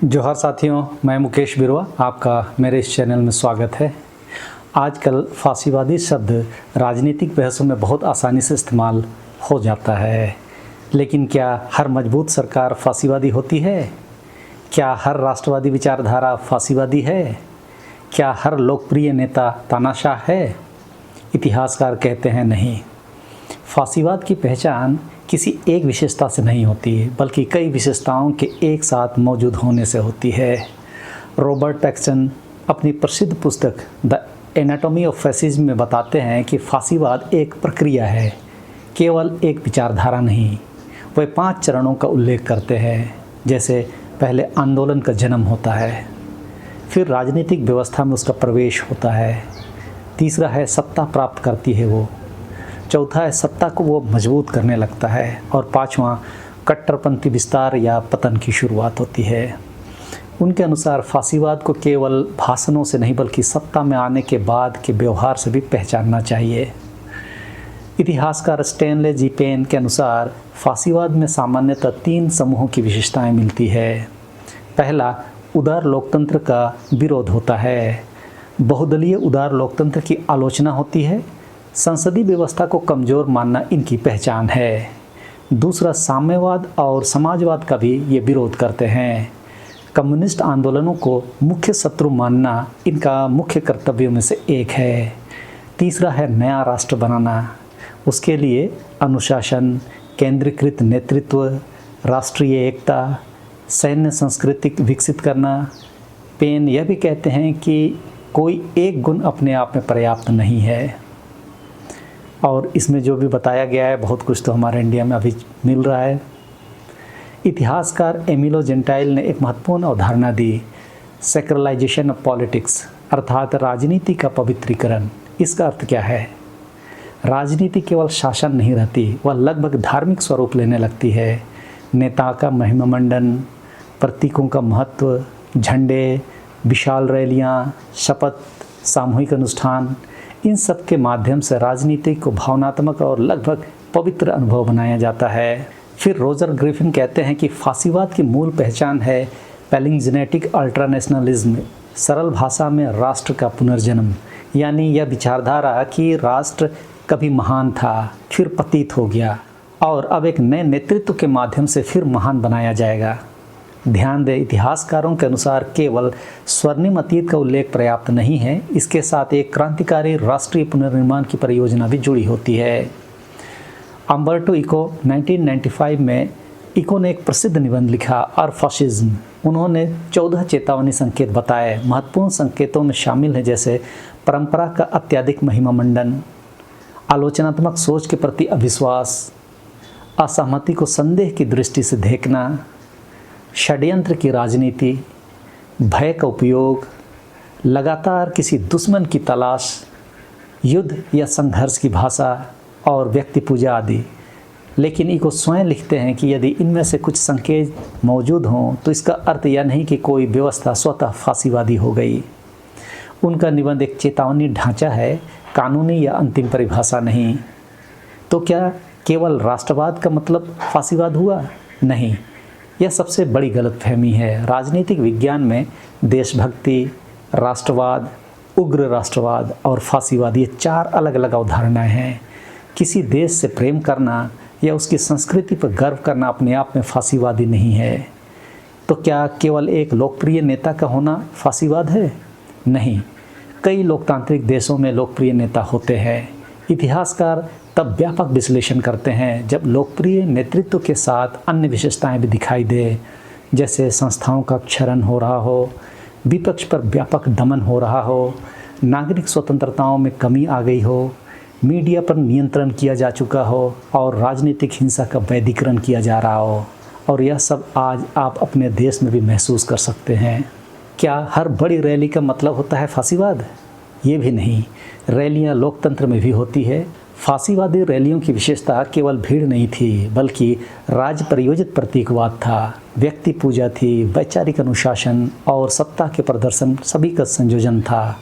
जोहार साथियों, मैं मुकेश बिरवा, आपका मेरे इस चैनल में स्वागत है। आजकल फांसीवादी शब्द राजनीतिक बहसों में बहुत आसानी से इस्तेमाल हो जाता है, लेकिन क्या हर मजबूत सरकार फांसीवादी होती है? क्या हर राष्ट्रवादी विचारधारा फांसीवादी है? क्या हर लोकप्रिय नेता तानाशाह है? इतिहासकार कहते हैं नहीं। फांसीवाद की पहचान किसी एक विशेषता से नहीं होती, बल्कि कई विशेषताओं के एक साथ मौजूद होने से होती है। रॉबर्ट पैक्सन अपनी प्रसिद्ध पुस्तक द एनाटॉमी ऑफ फैसिज्म में बताते हैं कि फांसीवाद एक प्रक्रिया है, केवल एक विचारधारा नहीं। वे 5 चरणों का उल्लेख करते हैं, जैसे पहले आंदोलन का जन्म होता है, फिर राजनीतिक व्यवस्था में उसका प्रवेश होता है, तीसरा है सत्ता प्राप्त करती है वो, चौथा है सत्ता को वो मजबूत करने लगता है, और पांचवा कट्टरपंथी विस्तार या पतन की शुरुआत होती है। उनके अनुसार फांसीवाद को केवल भाषणों से नहीं, बल्कि सत्ता में आने के बाद के व्यवहार से भी पहचानना चाहिए। इतिहासकार स्टैनले जी पेन के अनुसार फांसीवाद में सामान्यतः 3 समूहों की विशेषताएं मिलती है। पहला, उदार लोकतंत्र का विरोध होता है। बहुदलीय उदार लोकतंत्र की आलोचना होती है। संसदीय व्यवस्था को कमज़ोर मानना इनकी पहचान है। दूसरा, साम्यवाद और समाजवाद का भी ये विरोध करते हैं। कम्युनिस्ट आंदोलनों को मुख्य शत्रु मानना इनका मुख्य कर्तव्यों में से एक है। तीसरा है नया राष्ट्र बनाना। उसके लिए अनुशासन, केंद्रीकृत नेतृत्व, राष्ट्रीय एकता, सैन्य संस्कृति विकसित करना। पेन यह भी कहते हैं कि कोई एक गुण अपने आप में पर्याप्त नहीं है, और इसमें जो भी बताया गया है बहुत कुछ तो हमारे इंडिया में अभी मिल रहा है। इतिहासकार एमिलो जेंटाइल ने एक महत्वपूर्ण अवधारणा दी, सेक्रलाइजेशन ऑफ पॉलिटिक्स, अर्थात राजनीति का पवित्रीकरण। इसका अर्थ क्या है? राजनीति केवल शासन नहीं रहती, वह लगभग धार्मिक स्वरूप लेने लगती है। नेता का महिमामंडन, प्रतीकों का महत्व, झंडे, विशाल रैलियाँ, शपथ, सामूहिक अनुष्ठान, इन सब के माध्यम से राजनीति को भावनात्मक और लगभग पवित्र अनुभव बनाया जाता है। फिर रोजर ग्रिफिन कहते हैं कि फांसीवाद की मूल पहचान है पैलिंजेनेटिक अल्ट्रानेशनलिज्म, सरल भाषा में राष्ट्र का पुनर्जन्म। यानी यह विचारधारा कि राष्ट्र कभी महान था, फिर पतित हो गया, और अब एक नए नेतृत्व के माध्यम से फिर महान बनाया जाएगा। ध्यान दें, इतिहासकारों के अनुसार केवल स्वर्णिम अतीत का उल्लेख पर्याप्त नहीं है, इसके साथ एक क्रांतिकारी राष्ट्रीय पुनर्निर्माण की परियोजना भी जुड़ी होती है। अम्बर्टो इको 1995 में इको ने एक प्रसिद्ध निबंध लिखा, और फासिज्म। उन्होंने 14 चेतावनी संकेत बताए। महत्वपूर्ण संकेतों में शामिल है जैसे परंपरा का अत्यधिक महिमामंडन, आलोचनात्मक सोच के प्रति अविश्वास, असहमति को संदेह की दृष्टि से देखना, षड्यंत्र की राजनीति, भय का उपयोग, लगातार किसी दुश्मन की तलाश, युद्ध या संघर्ष की भाषा, और व्यक्ति पूजा आदि। लेकिन इको स्वयं लिखते हैं कि यदि इनमें से कुछ संकेत मौजूद हों तो इसका अर्थ यह नहीं कि कोई व्यवस्था स्वतः फांसीवादी हो गई। उनका निबंध एक चेतावनी ढांचा है, कानूनी या अंतिम परिभाषा नहीं। तो क्या केवल राष्ट्रवाद का मतलब फांसीवाद हुआ? नहीं, यह सबसे बड़ी गलतफहमी है। राजनीतिक विज्ञान में देशभक्ति, राष्ट्रवाद, उग्र राष्ट्रवाद और फांसीवाद, ये 4 अलग अलग अवधारणाएं हैं। किसी देश से प्रेम करना या उसकी संस्कृति पर गर्व करना अपने आप में फांसीवादी नहीं है। तो क्या केवल एक लोकप्रिय नेता का होना फांसीवाद है? नहीं, कई लोकतांत्रिक देशों में लोकप्रिय नेता होते हैं। इतिहासकार तब व्यापक विश्लेषण करते हैं जब लोकप्रिय नेतृत्व के साथ अन्य विशेषताएं भी दिखाई दे, जैसे संस्थाओं का क्षरण हो रहा हो, विपक्ष पर व्यापक दमन हो रहा हो, नागरिक स्वतंत्रताओं में कमी आ गई हो, मीडिया पर नियंत्रण किया जा चुका हो, और राजनीतिक हिंसा का वैधिकरण किया जा रहा हो। और यह सब आज आप अपने देश में भी महसूस कर सकते हैं। क्या हर बड़ी रैली का मतलब होता है फांसीवाद? ये भी नहीं, रैलियां लोकतंत्र में भी होती है। फांसीवादी रैलियों की विशेषता केवल भीड़ नहीं थी, बल्कि राज्य प्रायोजित प्रतीकवाद था, व्यक्ति पूजा थी, वैचारिक अनुशासन और सत्ता के प्रदर्शन सभी का संयोजन था।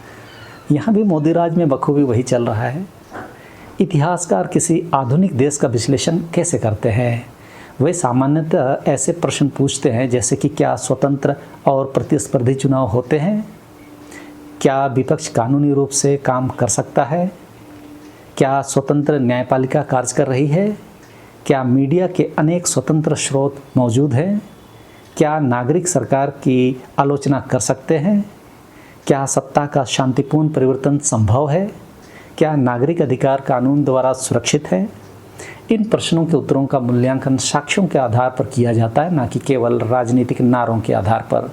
यहाँ भी मोदी राज में बखूबी वही चल रहा है। इतिहासकार किसी आधुनिक देश का विश्लेषण कैसे करते हैं? वे सामान्यतः ऐसे प्रश्न पूछते हैं जैसे कि क्या स्वतंत्र और प्रतिस्पर्धी चुनाव होते हैं, क्या विपक्ष कानूनी रूप से काम कर सकता है, क्या स्वतंत्र न्यायपालिका कार्य कर रही है, क्या मीडिया के अनेक स्वतंत्र स्रोत मौजूद हैं, क्या नागरिक सरकार की आलोचना कर सकते हैं, क्या सत्ता का शांतिपूर्ण परिवर्तन संभव है, क्या नागरिक अधिकार कानून द्वारा सुरक्षित है। इन प्रश्नों के उत्तरों का मूल्यांकन साक्ष्यों के आधार पर किया जाता है, न कि केवल राजनीतिक नारों के आधार पर।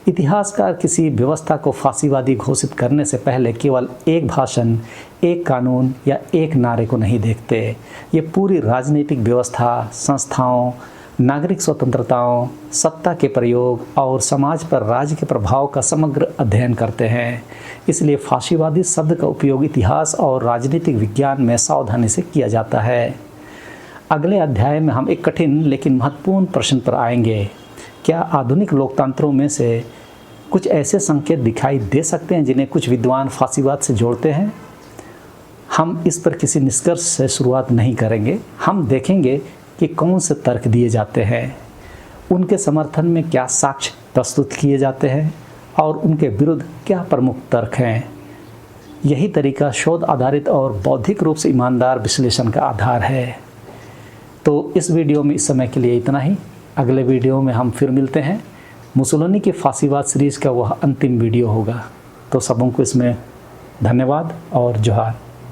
इतिहासकार किसी व्यवस्था को फांसीवादी घोषित करने से पहले केवल एक भाषण, एक कानून या एक नारे को नहीं देखते। ये पूरी राजनीतिक व्यवस्था, संस्थाओं, नागरिक स्वतंत्रताओं, सत्ता के प्रयोग और समाज पर राज्य के प्रभाव का समग्र अध्ययन करते हैं। इसलिए फांसीवादी शब्द का उपयोग इतिहास और राजनीतिक विज्ञान में सावधानी से किया जाता है। अगले अध्याय में हम एक कठिन लेकिन महत्वपूर्ण प्रश्न पर आएंगे। क्या आधुनिक लोकतंत्रों में से कुछ ऐसे संकेत दिखाई दे सकते हैं जिन्हें कुछ विद्वान फांसीवाद से जोड़ते हैं? हम इस पर किसी निष्कर्ष से शुरुआत नहीं करेंगे। हम देखेंगे कि कौन से तर्क दिए जाते हैं, उनके समर्थन में क्या साक्ष्य प्रस्तुत किए जाते हैं और उनके विरुद्ध क्या प्रमुख तर्क हैं। यही तरीका शोध आधारित और बौद्धिक रूप से ईमानदार विश्लेषण का आधार है। तो इस वीडियो में इस समय के लिए इतना ही। अगले वीडियो में हम फिर मिलते हैं। मुसोलिनी के फांसीवाद सीरीज़ का वह अंतिम वीडियो होगा। तो सबों को इसमें धन्यवाद और जोहार।